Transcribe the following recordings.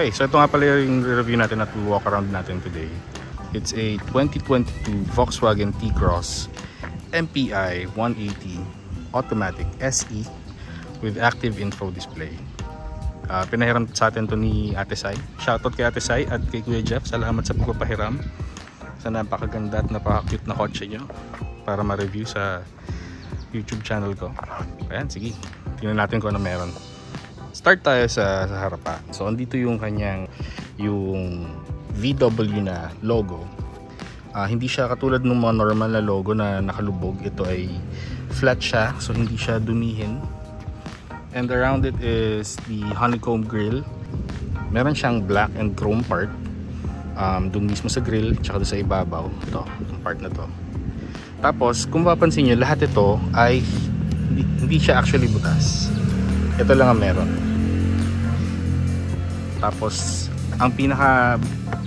Okay, so ito nga pala yung review natin at walk around natin today. It's a 2022 Volkswagen T-Cross MPI 180 Automatic SE with active info display. Pinahiram sa atin to ni Ate Sai. Shoutout kay Ate Sai at kay Kuya Jeff. Salamat sa pagpapahiram sa napakaganda at napaka-cute na kotse nyo para ma-review sa YouTube channel ko. Ayan, sige. Tingnan natin kung ano meron. Start tayo sa harapan. So andito yung kanyang VW na logo. Hindi siya katulad ng mga normal na logo na nakalubog. Ito ay flat siya, so hindi siya dumihin. And around it is the honeycomb grille. Meron siyang black and chrome part dun mismo sa grille, tsaka doon sa ibabaw. Ito, yung part na to. Tapos kung mapapansin nyo, lahat ito ay hindi siya actually butas. Ito lang ang meron. Tapos ang pinaka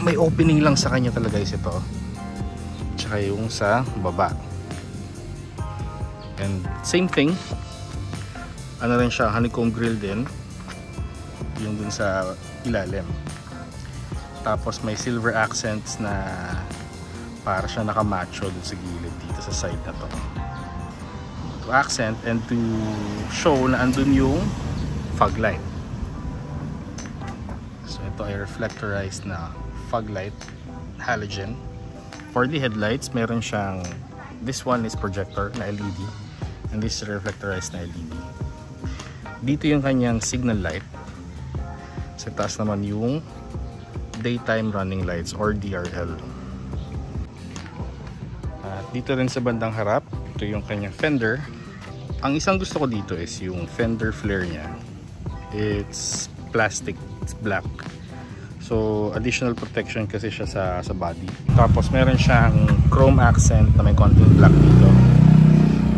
may opening lang sa kanya talaga is ito, tsaka yung sa baba. And same thing, ano rin siya, honeycomb grill din, yung dun sa ilalim. Tapos may silver accents na para siya nakamacho dun sa gilid dito sa side na to. To accent and to show na andun yung fog light. So ito ay reflectorized na fog light halogen. For the headlights, meron siyang, this one is projector na LED and this is reflectorized na LED. Dito yung kanyang signal light. Sa taas naman yung daytime running lights or DRL. Dito rin sa bandang harap, ito yung kanyang fender. Ang isang gusto ko dito is yung fender flare niya. It's plastic, it's black. So additional protection kasi siya sa body. Tapos meron siyang chrome accent na may konting black dito.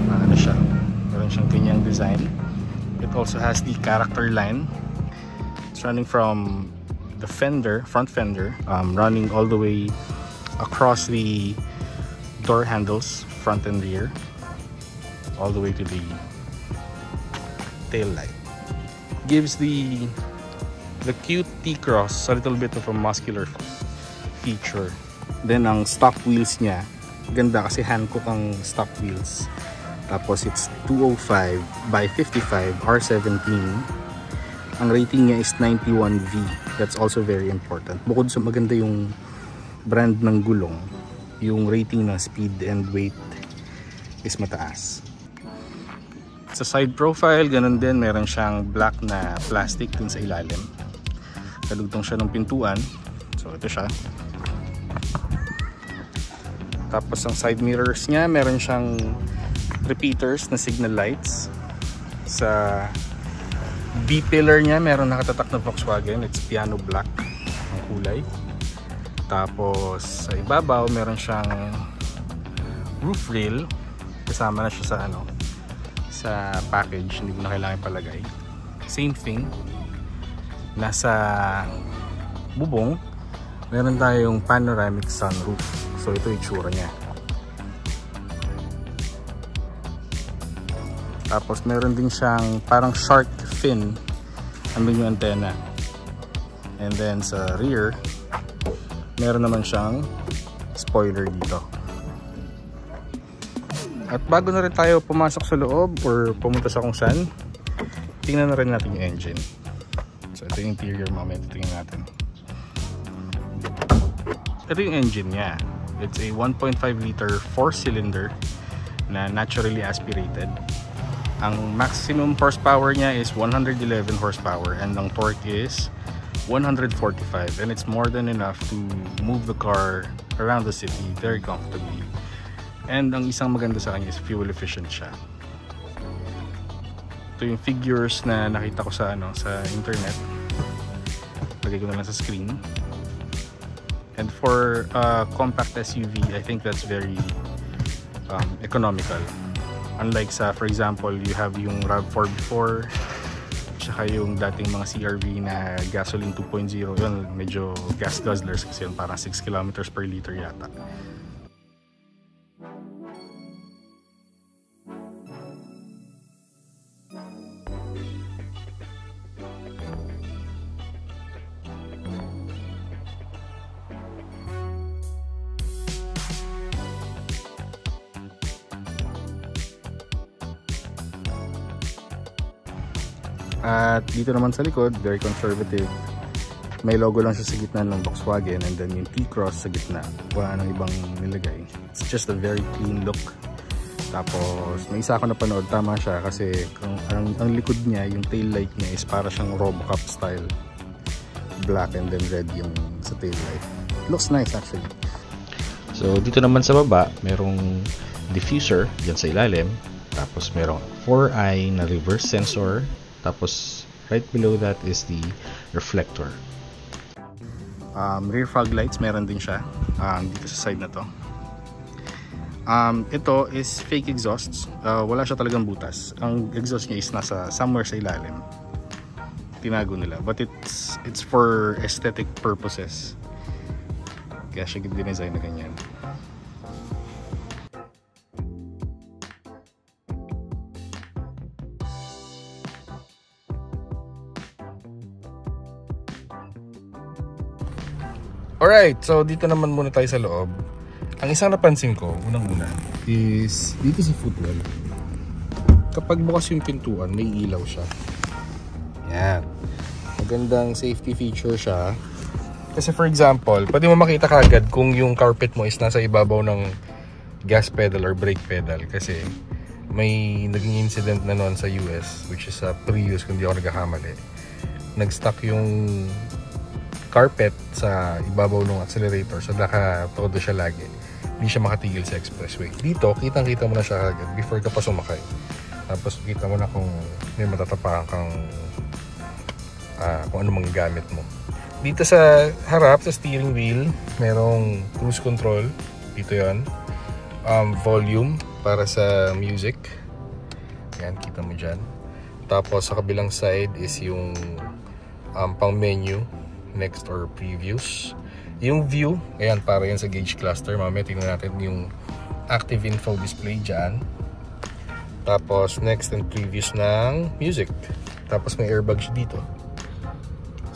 Ano siya? Meron siyang ganyang design. It also has the character line. It's running from the fender, front fender, running all the way across the door handles, front and rear, all the way to the tail light. Gives the cute T-Cross a little bit of a muscular feature. Then ang stock wheels niya, ganda kasi Hankook ang stock wheels. Tapos it's 205 by 55 R17. Ang rating niya is 91V. That's also very important. Bukod sa maganda yung brand ng gulong, yung rating ng speed and weight is mataas. Sa side profile, ganun din, meron siyang black na plastic dun sa ilalim. Kalugtong siya ng pintuan. So ito siya. Tapos ang side mirrors niya, meron siyang repeaters na signal lights. Sa B-pillar niya, meron nakatatak na Volkswagen. It's piano black ang kulay. Tapos sa ibabaw, meron siyang roof rail. Kasama na siya sa sa package, hindi mo na kailangan palagay. Same thing, nasa bubong meron tayong panoramic sunroof. So ito yung itsura niya. Tapos meron din siyang parang shark fin, andun yung antenna. And then sa rear meron naman siyang spoiler dito. At bago na rin tayo pumasok sa loob or pumunta sa kung saan, tingnan na rin natin yung engine. So ito yung interior, mamaya tingnan natin. Ito yung engine niya. It's a 1.5 liter 4-cylinder na naturally aspirated. Ang maximum horsepower niya is 111 horsepower and ang torque is 145, and it's more than enough to move the car around the city very comfortably. And ang isang maganda sa kanya is fuel efficient siya. Ito yung figures na nakita ko sa sa internet. Lagay ko na lang sa screen. And for compact SUV, I think that's very economical. Unlike sa, for example, you have yung RAV4 before, tsaka yung dating mga CR-V na gasoline 2.0, yun medyo gas guzzlers kasi yun parang 6 kilometers per liter yata. At dito naman sa likod, very conservative. May logo lang siya sa gitna ng Volkswagen and then yung T-Cross sa gitna. Wala nang ibang nilagay. It's just a very clean look. Tapos may isa ako napanood, tama siya kasi ang likod niya, yung tail light niya is para siyang Robocop style. Black and then red yung sa tail light. Looks nice actually. So dito naman sa baba, merong diffuser dyan sa ilalim. Tapos merong 4-eye na reverse sensor. Tapos right below that is the reflector. Rear fog lights meron din siya dito sa side na to. Ito is fake exhausts. Wala siya talagang butas. Ang exhaust niya is nasa somewhere sa ilalim. Tinago nila, but it's for aesthetic purposes. Kaya siya dinesign na ganyan. Alright, so dito naman muna tayo sa loob. Ang isang napansin ko, unang-una, is dito sa footwell. Kapag bukas yung pintuan, may ilaw siya. Yan. Magandang safety feature siya. Kasi for example, pwede mo makita kagad kung yung carpet mo is nasa ibabaw ng gas pedal or brake pedal. Kasi may naging incident na noon sa US, which is sa Prius kung di ako nagkakamali. Nag-stuck yung carpet sa ibabaw ng accelerator, so nakatodo siya lagi, hindi siya makatigil sa expressway. Dito kitang-kita mo na siya agad before ka pa sumakay, tapos kita mo na kung may matatapakan kang kung ano mang gamit mo. Dito sa harap, sa steering wheel, merong cruise control dito. Yon volume para sa music, yan, kita mo dyan. Tapos sa kabilang side is yung pang menu, next or previews. Yung view, ayan, para yan sa gauge cluster. Mamaya tingnan natin yung active info display dyan. Tapos next and previews ng music. Tapos may airbags dito.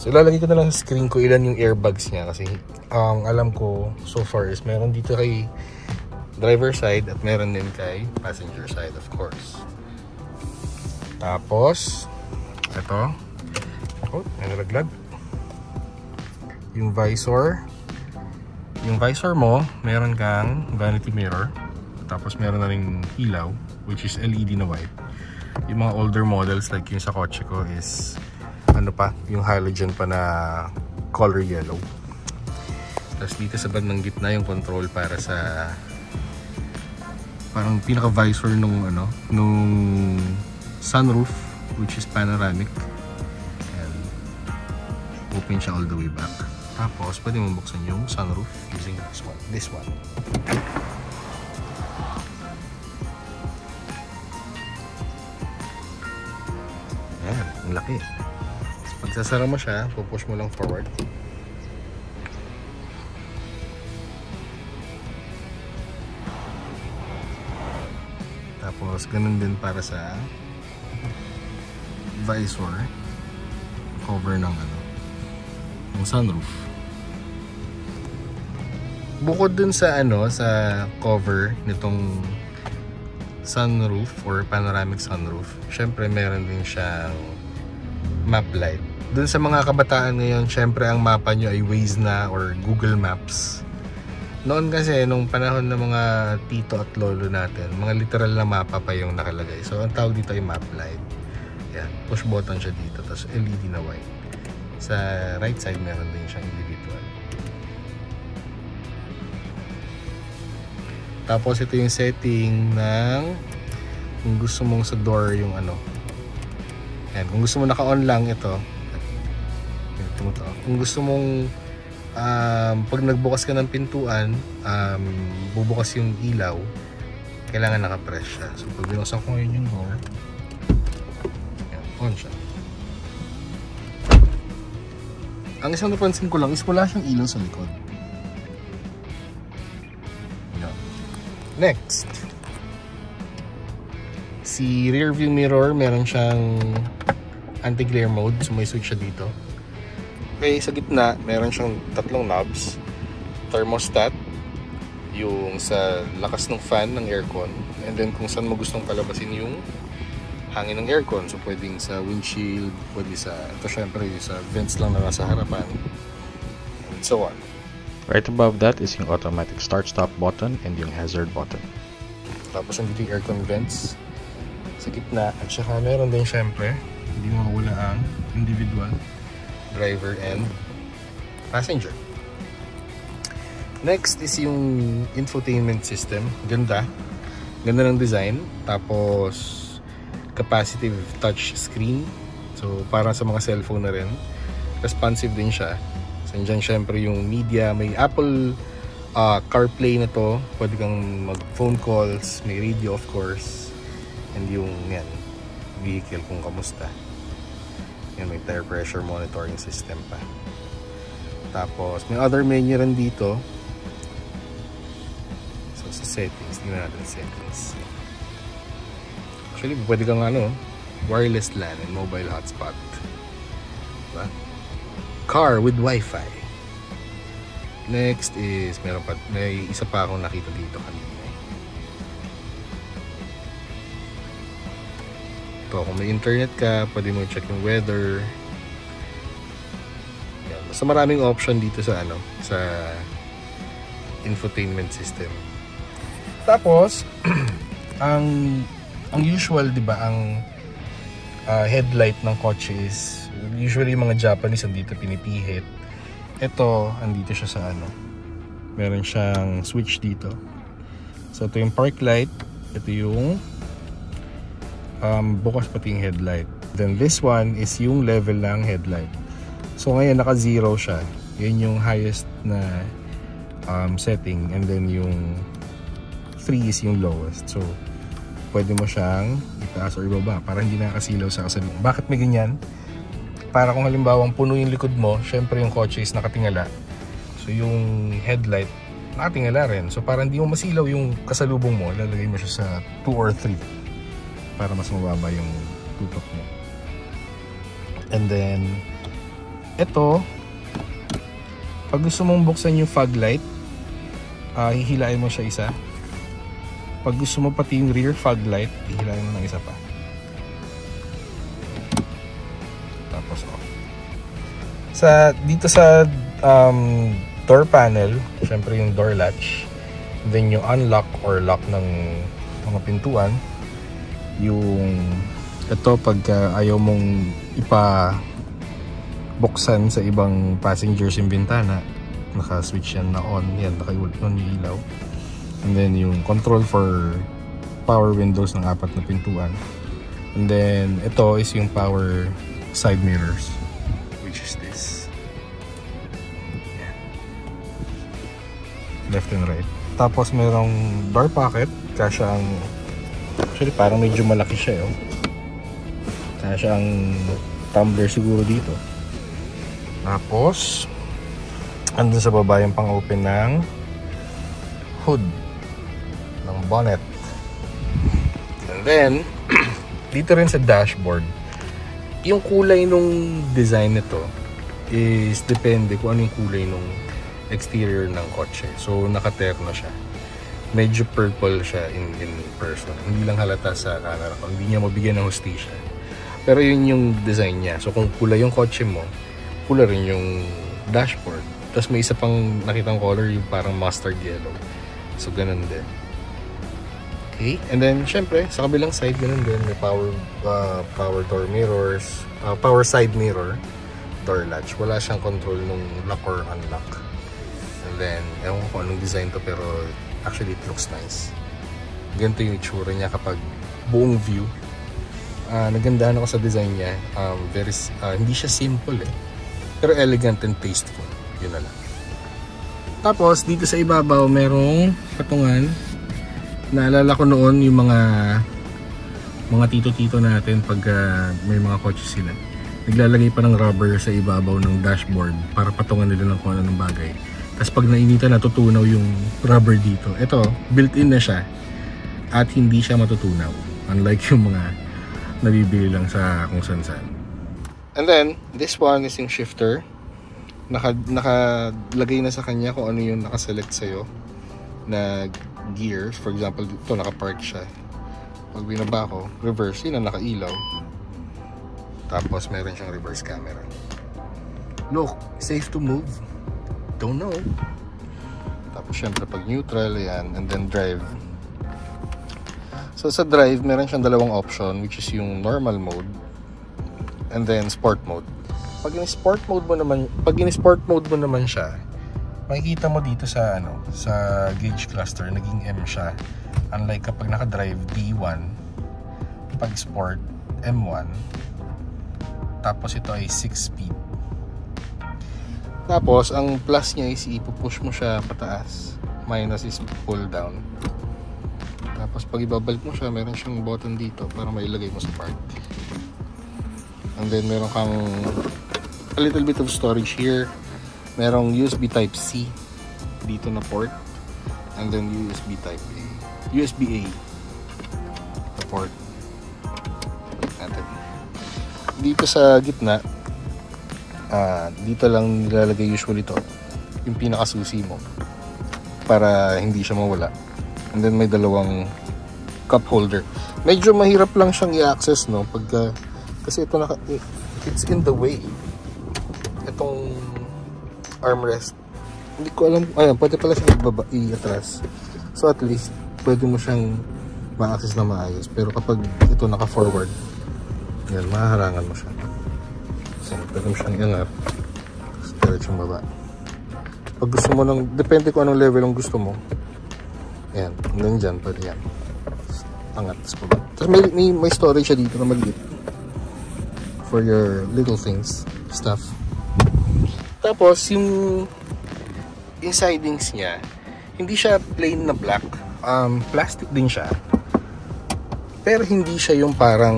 So lalagay ko na lang sa screen ko ilan yung airbags niya, kasi ang alam ko so far is meron dito kay driver side at meron din kay passenger side, of course. Tapos ito, may nalaglag yung visor. Yung visor mo, meron kang vanity mirror, tapos meron na ring ilaw, which is LED na white. Yung mga older models like yung sa kotse ko is ano pa, yung halogen pa na color yellow. Tapos dito sa bandang gitna yung control para sa parang pinaka visor nung sunroof, which is panoramic. And open siya all the way back. Tapos, pwede mo buksan yung sunroof using this one. Ayan, ang laki. Pag sasara mo siya, pupush mo lang forward. Tapos, ganun din para sa visor. Cover ng ng sunroof. Bukod dun sa sa cover nitong sunroof or panoramic sunroof, syempre meron din siyang map light. Dun sa mga kabataan ngayon, syempre ang mapa nyo ay Waze na or Google Maps. Noon kasi, nung panahon ng mga tito at lolo natin, mga literal na mapa pa yung nakalagay. So ang tawag dito ay map light. Yan, push button siya dito, tapos LED na white. Sa right side meron din siyang individual. Tapos ito yung setting ng kung gusto mong sa door yung Yan, kung gusto mo naka-on lang ito. Kung gusto mong pag nagbukas ka ng pintuan, bubukas yung ilaw, kailangan naka-press siya. So pag binuksan ko ngayon yung door, yan, on siya. Ang isang napansin ko lang is wala siyang ilaw sa likod. Yan. Next, si rear view mirror, meron siyang anti-glare mode, so may switch siya dito. Okay, sa gitna, meron siyang tatlong knobs. Thermostat, yung sa lakas ng fan ng aircon, and then kung saan mo gustong palabasin yung hangin ng aircon. So pwedeng sa windshield, pwede sa, ito syempre sa vents lang na nasa harapan, and so on. Right above that is yung automatic start-stop button and yung hazard button. Tapos nandito yung aircon vents sa gitna, at saka meron din syempre, hindi mawala ang individual driver and passenger. Next is yung infotainment system. Ganda ng design. Tapos capacitive touch screen, so para sa mga cellphone na rin. Responsive din siya. So andyan syempre yung media, may Apple CarPlay na to, pwede kang mag phone calls, may radio of course, and yung yan, vehicle kung kamusta. Yan, may tire pressure monitoring system pa. Tapos may other menu rin dito. So sa settings, tingnan natin settings. Actually, pwede kang wireless LAN and mobile hotspot. Diba? Car with Wi-Fi. Next is, may isa pa akong nakita dito kanina. Ito, kung may internet ka, pwede mo check yung weather. Yan. Basta maraming option dito sa sa infotainment system. Tapos, ang usual, di ba, ang headlight ng kotse is usually mga Japanese andito pinipihit. Ito, andito siya sa meron siyang switch dito. So ito yung park light, ito yung bukas pati yung headlight. Then this one is yung level ng headlight. So ngayon naka 0 siya. Yan yung highest na setting, and then yung 3 is yung lowest. So pwede mo siyang itaas or ibaba para hindi nakasilaw sa kasalubong. Bakit may ganyan? Para kung halimbawang puno yung likod mo, syempre yung kotse is nakatingala. So yung headlight nakatingala rin. So para hindi mo masilaw yung kasalubong mo, lalagay mo siya sa 2 or 3 para mas mababa yung tutok mo. And then ito, pag gusto mong buksan yung fog light, hihilain mo siya isa. Pag gusto mo pati yung rear fog light, hihilain mo ng isa pa. Tapos off. Dito sa door panel, syempre yung door latch, then yung unlock or lock ng mga pintuan. Yung ito, pag ayaw mong buksan sa ibang passengers yung bintana, naka-switch yan na on, yan, naka-on yung ilaw. And then yung control for power windows ng 4 na pintuan. And then ito is yung power side mirrors, which is this. Yeah. Left and right. Tapos merong door pocket, kasya ang, actually parang medyo malaki siya kasya ang tumbler siguro dito. Tapos andun sa baba yung pang-open ng hood ng bonnet. And then dito rin sa dashboard, yung kulay nung design nito is depende kung ano yung kulay nung exterior ng kotse. So naka-terno siya, medyo purple siya in person, hindi lang halata sa camera, hindi niya mabigyan ng hustisya, pero yun yung design niya. So kung pula yung kotse mo, pula rin yung dashboard. Tapos may isa pang nakitang color, yung parang mustard yellow. So ganun din. Okay, and then syempre sa kabilang side ganun din, may power door mirrors, power side mirror, door latch. Wala siyang control nung lock or unlock. And then ewan ko kung anong design to, pero actually it looks nice. Ganito yung itsura niya kapag buong view. nagandahan ako sa design niya. Hindi siya simple pero elegant and tasteful. Yun na lang. Tapos dito sa ibabaw merong patungan. Naalala ko noon yung mga tito-tito natin pag may mga kotse sila. Naglalagay pa ng rubber sa ibabaw ng dashboard para patungan nila ng kung ano ng bagay. Tapos pag nainitan, natutunaw yung rubber dito. Ito, built-in na siya at hindi siya matutunaw. Unlike yung mga nabibili lang sa kung saan-saan. And then, this one is yung shifter. Nakalagay na sa kanya kung ano yung nakaselect sa'yo na gears. For example, dito nakapark siya. Pag binaba ko, reverse, yun ang nakailaw. Tapos meron siyang reverse camera. Look, safe to move. Don't know. Tapos syempre pag neutral, yan, and then drive. So sa drive, meron siyang dalawang option, which is yung normal mode and then sport mode. Pag in-sport mode mo naman siya, makikita mo dito sa sa gauge cluster, naging M siya. Unlike kapag naka-drive, D1, pag sport, M1. Tapos ito ay 6 speed. Tapos ang plus niya is ipupush mo siya pataas, minus is pull down. Tapos pag ibabalik mo siya, meron siyang button dito para mailagay mo sa park. And then meron kang a little bit of storage here. Merong USB type C dito na port. And then USB type A. USB A na port natin. Dito sa gitna, dito lang nilalagay usually to yung pinakasusi mo para hindi siya mawala. And then may dalawang cup holder. Medyo mahirap lang siyang i-access, no? Pagka, kasi ito it's in the way. Itong armrest. Hindi ko alam. Ayan, pwede pala siyang i-atras. So at least, pwede mo siyang ma-access na maayos. Pero kapag ito naka-forward, yan, mahaharangan mo siya. So, pwede mo siyang iangat. Diretsong baba. Pag gusto mo ng, depende kung anong level ang gusto mo. Ayan, hanggang dyan, pwede yan. Angat, tapos baba. Tapos may storage siya dito na maliit. For your little things, stuff. Tapos, yung sidings niya, hindi siya plain na black. Plastic din siya. Pero hindi siya yung parang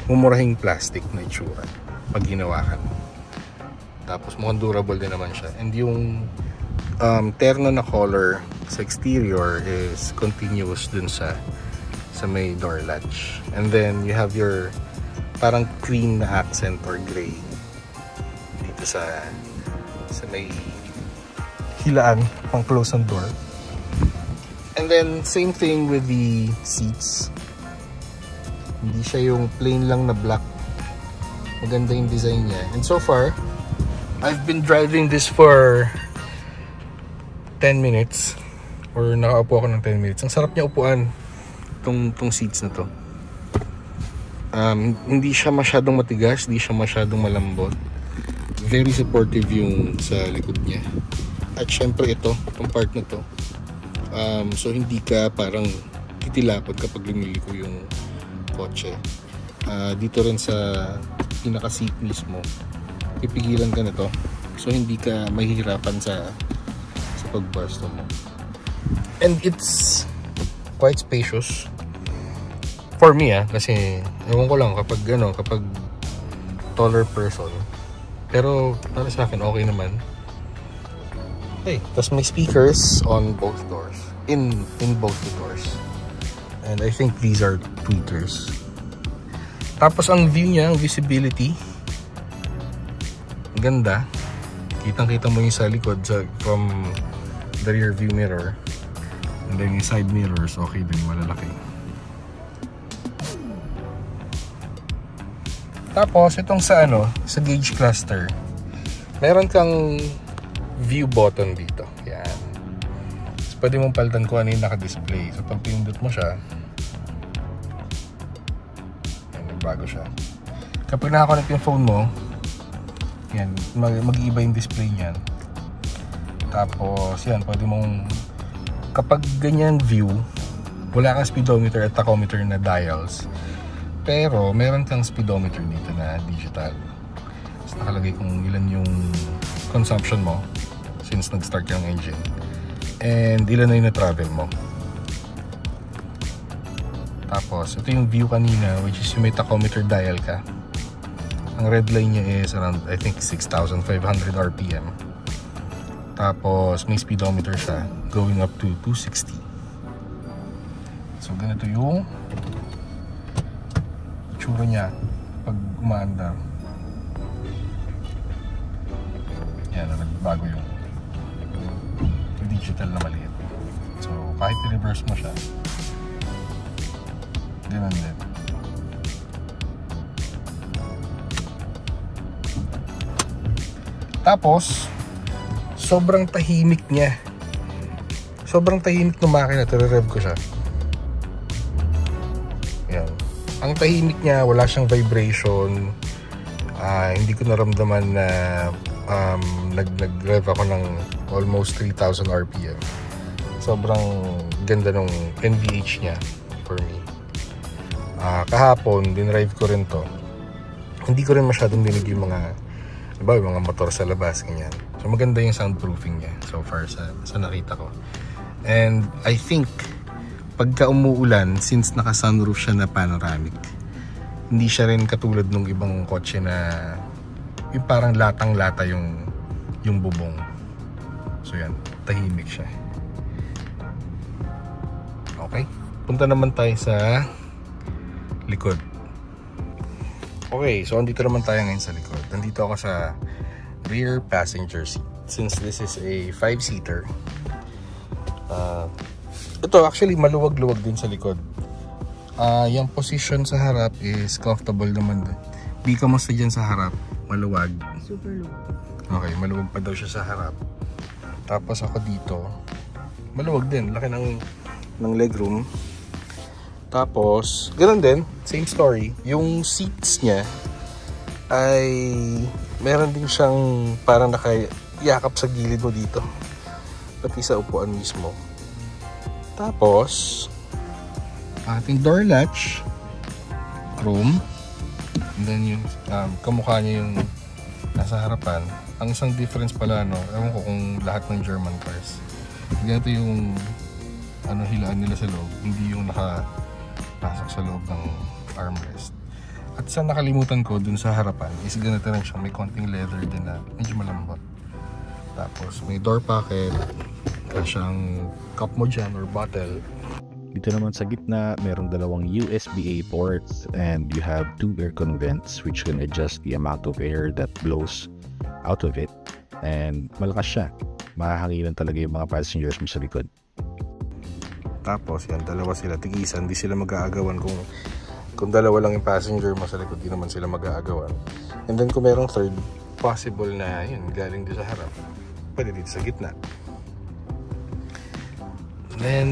mumurahing plastic na itsura pag ginawakan. Tapos mukhang durable din naman siya. And yung terno na color sa exterior is continuous dun sa may door latch. And then you have your parang cream na accent or gray dito sa may hilaan pang close ang door. And then same thing with the seats. Hindi siya yung plain lang na black. Maganda yung design niya. And so far, I've been driving this for 10 minutes. Or nakaupo ako ng 10 minutes. Ang sarap niya upuan. Tong seats na to. Hindi siya masyadong matigas. Hindi siya masyadong malambot. Very supportive yung sa likod niya. At syempre itong part na to. So hindi ka parang titilapod kapag lumiliko yung kotse. Dito rin sa pinaka seat mismo, pipigilan ka nito. So hindi ka mahihirapan sa pagbasto mo. And it's quite spacious for me, kasi ewan ko lang kapag taller person. Pero para sa akin okay naman. Hey, tapos may speakers on both doors. In both the doors. And I think these are tweeters. Tapos ang view niya, ang visibility, ganda. Kitang-kita mo yung sa likod from the rear view mirror. And then yung side mirrors, okay din, malalaki. Tapos itong sa gauge cluster, meron kang view button dito. Yan. So, pwede mong palitan kung ano yung naka-display. So pag pinindot mo siya, bago siya. Kapag nakakonect yung phone mo, yan, mag-iiba yung display niyan. Tapos yan, pwede mong, kapag ganyan view, wala kang speedometer at tachometer na dials, Pero meron kang speedometer dito na digital. So, nakalagay kung ilan yung consumption mo since nag-start yung engine. And ilan na yung na-travel mo. Tapos, ito yung view kanina, which is yung may tachometer dial ka. Ang red line niya is around, I think, 6,500 RPM. Tapos, may speedometer siya, going up to 260. So, ganito yung itsura niya pag umaandar. Yan, nagbago yung digital na maliit. So, kahit i-reverse mo siya, ganun din. Tapos, sobrang tahimik niya. Sobrang tahimik ng makina. Tere-rev ko siya. Yan. Ang tahimik niya, wala siyang vibration. Hindi ko naramdaman na nag-rev ako ng almost 3,000 RPM. Sobrang ganda ng NVH niya for me. Kahapon, dinrive ko rin to. Hindi ko rin masyadong dinig yung mga motor sa labas, ganyan. So maganda yung soundproofing niya so far sa nakita ko. And I think pagka umuulan, since naka-sunroof siya na panoramic, hindi siya rin katulad ng ibang kotse na yung parang latang-lata yung bubong. So yan, tahimik siya. Okay, punta naman tayo sa likod. Okay, so andito naman tayo ngayon sa likod. Nandito ako sa rear passenger seat. Since this is a 5-seater, ito actually maluwag-luwag din sa likod. Yung position sa harap is comfortable naman din. Di ka musta dyan sa harap, maluwag. Super luwag. Okay, maluwag pa daw siya sa harap. Tapos ako dito, maluwag din. Laki ng legroom. Tapos, ganoon din, same story. Yung seats niya ay meron din siyang parang nakayakap sa gilid mo dito. Pati sa upuan mismo. Tapos, ating door latch, chrome. And then yung kamukha niya yung nasa harapan. Ang isang difference pala, no, ewan ko kung lahat ng German cars, ganito yung hilaan nila sa loob, hindi yung nakapasok sa loob ng armrest. At sa nakalimutan ko dun sa harapan is ganito rin siya, may konting leather din na medyo malambot. Tapos may door pocket, at siyang cup mo dyan or bottle. Dito naman sa gitna, merong dalawang USB-A ports and you have 2 aircon vents which can adjust the amount of air that blows out of it. And malakas siya. Mahahanginan talaga yung mga passengers mo sa likod. Tapos yan, dalawa sila, tigisan. Di sila mag-aagawan kung dalawa lang yung passenger mo sa likod, di naman sila mag-aagawan. And then kung merong third, possible na yun, galing dito sa harap. Pwede dito sa gitna. And then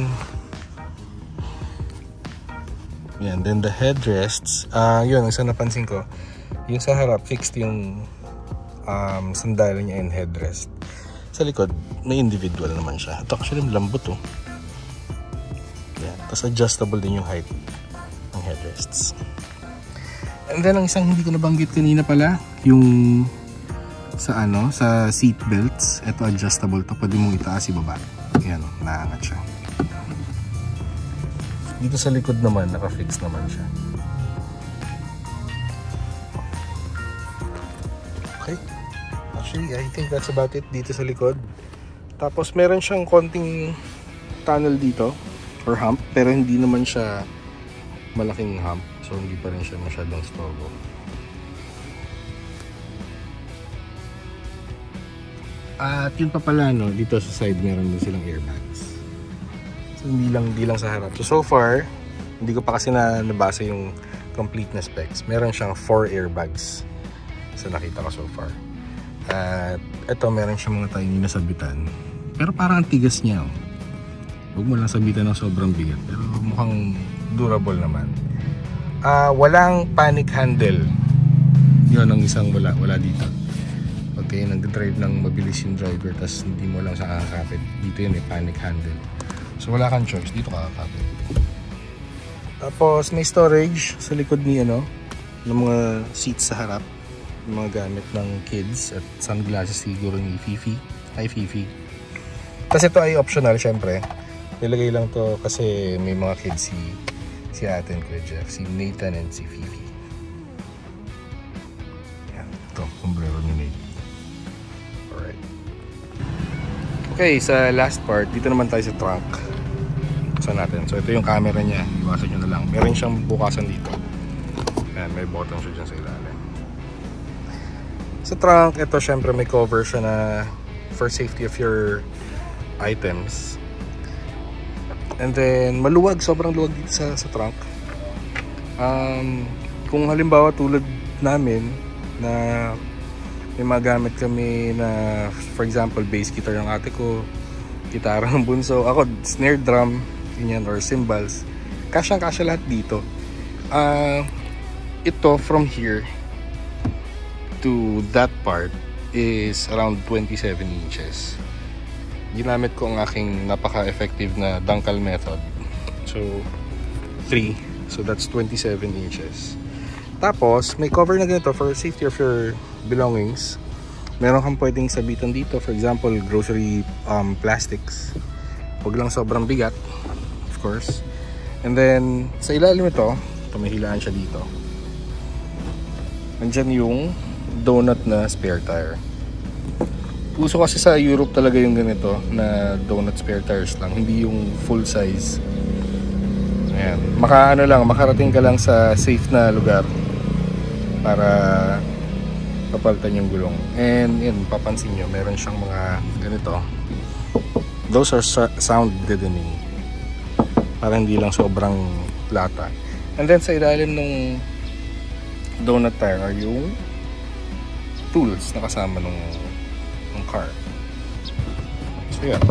yan, then the headrests, yun, ang isa napansin ko, yung sa harap, fixed yung sandal niya and headrest. Sa likod, may individual naman siya. Ito actually malambot oh. Yan, tapos adjustable din yung height ng headrests. And then, ang isang hindi ko nabanggit kanina pala, yung sa seat belts. Ito adjustable to, pwede mong itaas ibaba. Yan, naangat siya. Dito sa likod naman, naka-fix naman siya. Okay. Actually, I think that's about it dito sa likod. Tapos meron siyang konting tunnel dito or hump, pero hindi naman siya malaking hump. So hindi pa rin siya masyadong storbo. At yun pa pala, no, dito sa side meron din silang airbags. So hindi lang sa harap. So far, hindi ko pa kasi nabasa yung complete na specs. Meron siyang 4 airbags sa nakita ko so far. At ito, meron siyang mga tiny na sabitan. Pero parang ang tigas niya. Oh. Huwag mo lang sabitan ng sobrang bigat. Pero mukhang durable naman. Walang panic handle. Yun ang isang wala dito. Okay, nag-drive ng mabilis yung driver, tas hindi mo lang sa kakakapit. Dito yun, may panic handle. So wala kang choice, dito kakakapit. Tapos may storage sa likod ni ng mga seats sa harap, yung mga gamit ng kids at sunglasses siguro ni Fifi. Hi Fifi. Kasi ito ay optional syempre. Nilagay lang to kasi may mga kids si ate and Kuya Jeff, si Nathan and si Fifi. Yan, ito, sombrero ni Nate. Alright. Okay, sa last part, dito naman tayo sa trunk. Natin. So ito yung camera niya, iwasan nyo na lang. Meron siyang bukasan dito. Ayan, may button siya dyan sa ilalim. Sa trunk, ito syempre may cover siya na for safety of your items. And then maluwag, sobrang luwag dito sa trunk. Kung halimbawa tulad namin na may mga gamit kami na, for example, bass guitar ng ate ko, gitara ng bunso, ako snare drum, ganyan, or cymbals, kasya lahat dito. Ito from here to that part is around 27 inches. Ginamit ko ang aking napaka-effective na Dunkel method. So 3, so that's 27 inches. Tapos may cover na ganito for safety of your belongings. Meron kang pwedeng sabitan dito, for example grocery plastics. Huwag lang sobrang bigat, of course. And then sa ilalim ito may hilaan siya dito. Nandyan yung donut na spare tire. Uso kasi sa Europe talaga yung ganito na donut spare tires lang, hindi yung full size. Ayan, makarating ka lang sa safe na lugar para papalitan yung gulong. And yun, papansin nyo, meron siyang mga ganito. Those are sound deadening, para hindi lang sobrang lata. And then sa ilalim ng donut tire are yung tools na kasama ng car. So yun.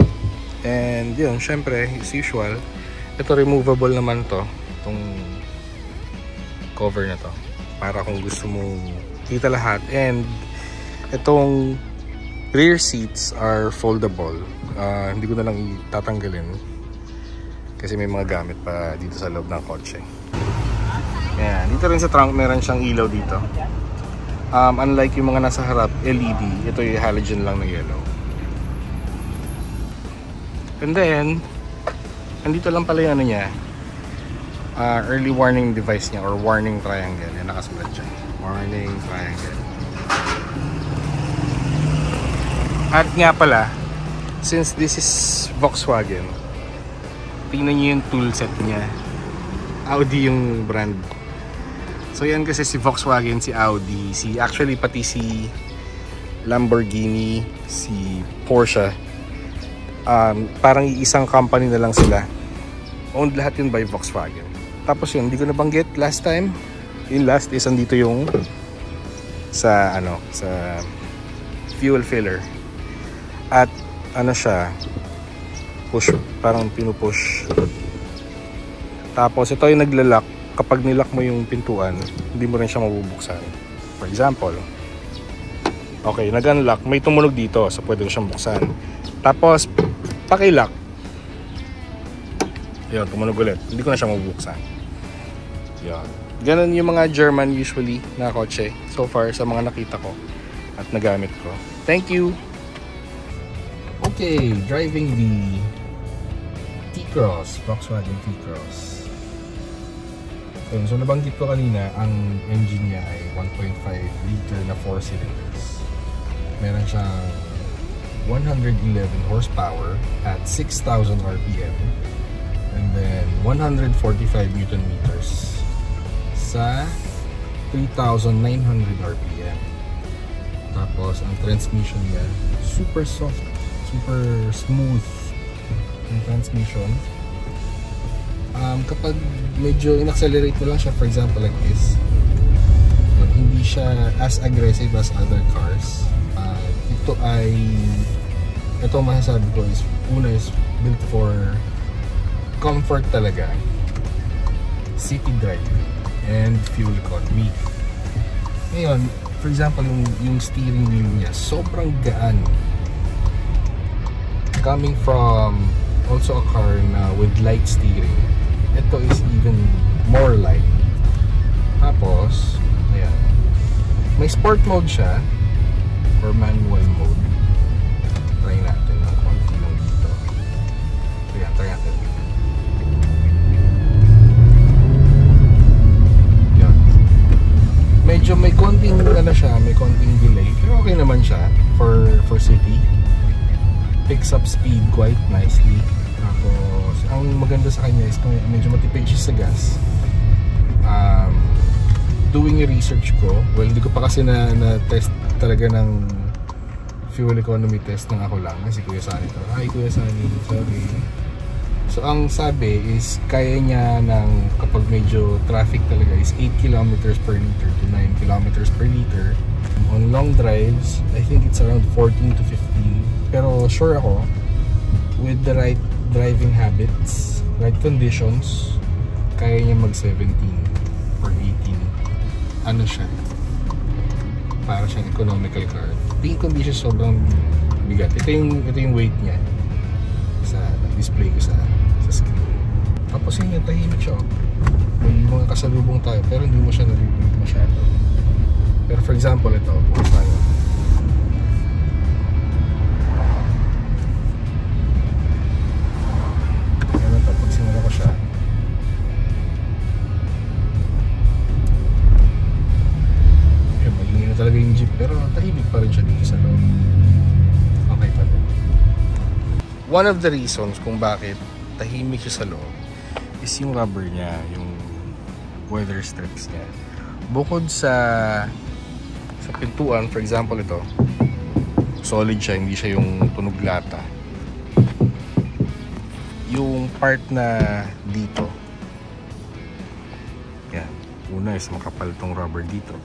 And yun, syempre as usual, ito removable naman to, itong cover na to, para kung gusto mong kita lahat. And itong rear seats are foldable. Hindi ko na lang itatanggalin kasi may mga gamit pa dito sa loob ng kotse. Ayan, dito rin sa trunk meron siyang ilaw dito. Unlike yung mga nasa harap, LED, ito yung halogen lang na yellow. And then andito lang pala yung ano niya, early warning device niya, or warning triangle. Yan, nakasulat siya, warning triangle. At nga pala, since this is Volkswagen, tingnan niyo yung toolset niya. Audi yung brand. So yan, kasi si Volkswagen, si Audi, actually pati si Lamborghini, si Porsche, parang isang company na lang sila. Owned lahat yun by Volkswagen. Tapos yun, hindi ko nabanggit last time. Yung last is andito yung sa fuel filler. At ano siya, push, parang pinupush. Tapos ito yung naglalak. Kapag nilak mo yung pintuan, hindi mo rin siya mabubuksan. For example, okay, nag-unlock, may tumunog dito, so pwede mo siyang buksan. Tapos pakilock, yun, tumunog ulit, hindi ko na siya mabubuksan. Yun, ganun yung mga German usually na kotse so far sa mga nakita ko at nagamit ko. Thank you. Okay, driving the T-Cross, Volkswagen T-Cross. So nabanggit ko kanina, ang engine niya ay 1.5 liter na 4 cylinders. Meron siyang 111 horsepower at 6,000 RPM, and then 145 Newton meters sa 3,900 RPM. Tapos ang transmission niya, super soft, super smooth yung transmission. Kapag medyo in-accelerate mo lang siya, for example like this, hindi siya as aggressive as other cars. Ito masasabi ko is, una is built for comfort talaga, city driving, and fuel economy. Ngayon, for example, yung steering wheel niya, sobrang gaan. Coming from also a car na with light steering, ito is even more light. Tapos ayan, may sport mode siya or manual mode. Try natin ng konti lang dito. Ayan, try natin. Ayan. Medyo may konting siya, may konting delay. Pero okay naman siya for city. Picks up speed quite nicely. Tapos ang maganda sa kanya is medyo matipid siya sa gas. Doing a research ko, well, hindi ko pa kasi na test talaga ng fuel economy test ng ako lang, si Kuya Sunny to. Hi Kuya Sunny, sorry. So ang sabi is kaya niya ng kapag medyo traffic talaga is 8 kilometers per liter to 9 kilometers per liter. On long drives, I think it's around 14 to 15. Pero sure ako, with the right driving habits, right conditions, kaya niya mag 17 or 18. Ano siya? Para siyang economical car. Tingin ko hindi siya sobrang bigat. Ito yung weight niya sa display ko sa screen. Tapos yun yung tahimik siya. May mga kasalubong tayo pero hindi mo siya naririnig masyado. Pero for example, ito, bukas tayo. Ayan, tapos sinara ko siya. Talaga yung jeep, pero tahimik pa rin siya dito sa loob. Okay pa rin. One of the reasons kung bakit tahimik siya sa loob is yung rubber niya, yung weather strips niya. Bukod sa pintuan, for example ito, solid siya, hindi siya yung tunog lata. Yung part na dito, yan, una is makapal tong rubber dito.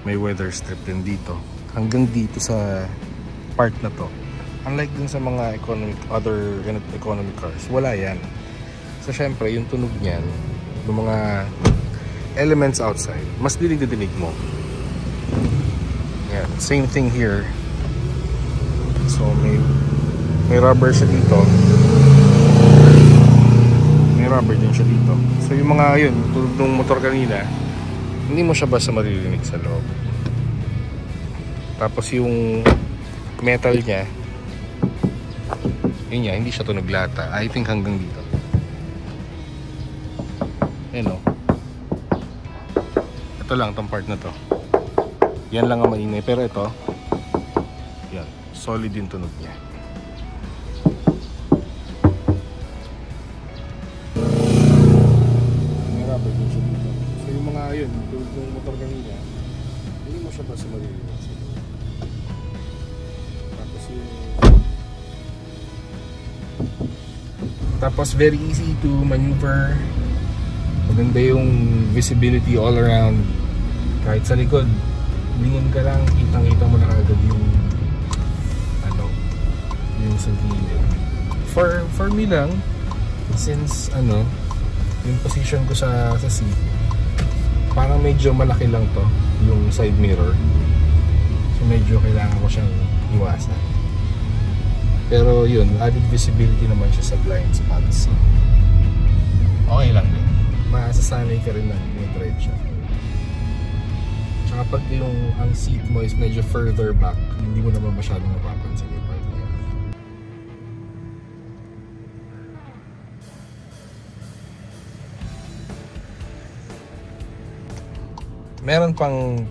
May weather strip din dito hanggang dito sa part na to. Unlike dun sa mga other economic cars, wala yan. So syempre yung tunog niyan ng mga elements outside, mas dinig mo. Yan, same thing here. So may rubber siya dito, may rubber din siya dito. So yung mga yun, tulad ng motor kanina, hindi mo siya basta maririnig sa loob. Tapos yung metal niya, yun niya, hindi siya tunog lata. I think hanggang dito. Ayan o. Ito lang, itong part na to. Yan lang ang maingay. Pero ito, yan, solid yung tunog niya. Yun, tulad ng motor kanina, hindi mo siya basta maririnig. Tapos very easy to maneuver. Maganda yung visibility all around. Kahit sa likod, lingon ka lang, kitang-kita mo na agad yung yung sa gilid. For me lang, since yung position ko sa seat, parang medyo malaki lang to yung side mirror, so medyo kailangan ko siyang iwasan. Pero yun, added visibility naman siya sa blind spots. Okay lang din. Masasanay ka rin na i-drive siya. Tsaka pag ang seat mo is medyo further back, hindi mo naman masyadong napapansin yung part niya. Meron pang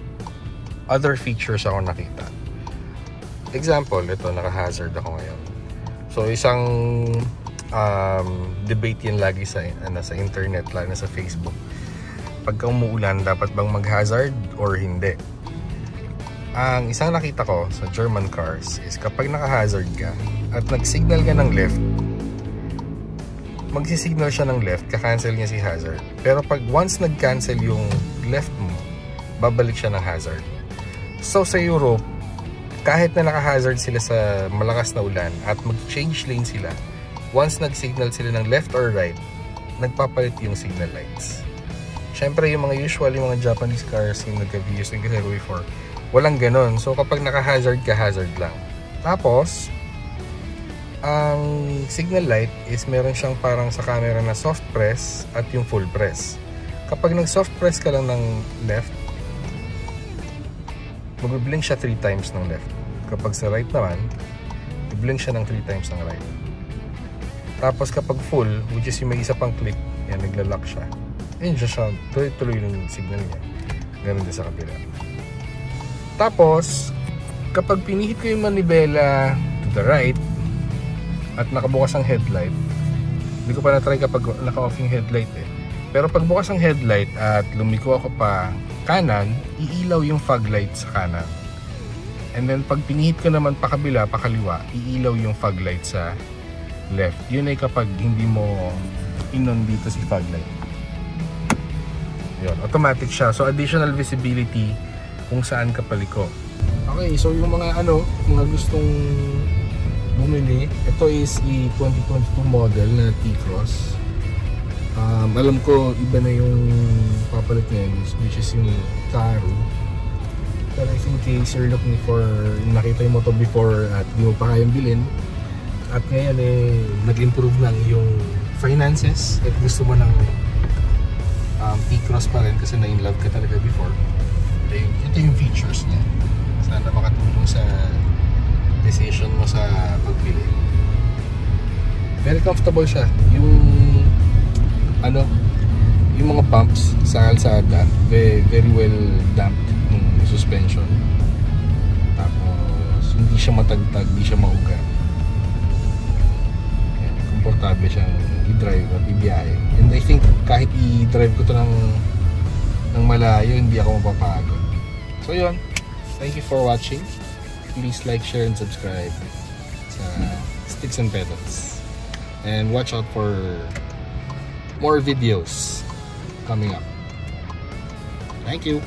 other features ako nakita. Example, ito, naka-hazard ako ngayon. So, isang debate yan lagi sa internet, lalo na sa Facebook. Pagka umuulan, dapat bang mag-hazard or hindi? Ang isang nakita ko sa German cars is kapag naka-hazard ka at nag-signal ka ng left, magsisignal siya ng left, kakancel niya si hazard. Pero pag once nag-cancel yung left mo, babalik siya ng hazard. So sa Europe, kahit na naka-hazard sila sa malakas na ulan at mag-change lane sila, once nag-signal sila ng left or right, nagpapalit yung signal lights. Syempre yung mga usual, yung mga Japanese cars yung nagka-videos yung kasi before, walang ganon. So kapag naka-hazard ka, hazard lang. Tapos ang signal light is meron siyang parang sa camera na soft press at yung full press. kapag nag-soft press ka lang ng left, mag-blink siya 3 times ng left. Kapag sa right naman, i-blink siya ng 3 times ng right. Tapos kapag full, which is yung may isa pang click, yan, nagla-lock siya. Ayun siya, tuloy-tuloy yung signal niya. Ganun din sa kapila. Tapos, kapag pinihit ko yung manibela to the right, at nakabukas ang headlight, hindi ko pa na-try kapag naka-off yung headlight eh. Pero pag bukas ang headlight at lumiko ako pa kanan, iilaw yung fog light sa kanan. And then pag pinihit ko naman pa kabila, pa kaliwa, iilaw yung fog light sa left. Yun ay kapag hindi mo inon dito si fog light. Yun, automatic siya. So additional visibility kung saan ka paliko. Okay, so yung mga mga gustong bumili, ito is i 2022 model na T-Cross. Alam ko iba na yung papalit niya, which is yung Taru. Pero if in case you're looking for, nakita mo to before at di mo pa kayang bilhin, at ngayon nag-improve na yung finances at gusto mo ng T-Cross pa rin kasi na-in-love ka talaga before, ito yung features niya. Sana makatulong sa decision mo sa pagbili. Very comfortable siya. Yung mga pumps sa kalsada, very well damped yung suspension. Tapos hindi siya matagtag, hindi siya maugat. Komportable siyang i-drive at i-biyahe. And I think kahit i-drive ko to ng malayo, hindi ako mapapagod. So yun, thank you for watching. Please like, share, and subscribe sa Sticks and Pedals. And watch out for more videos coming up. Thank you.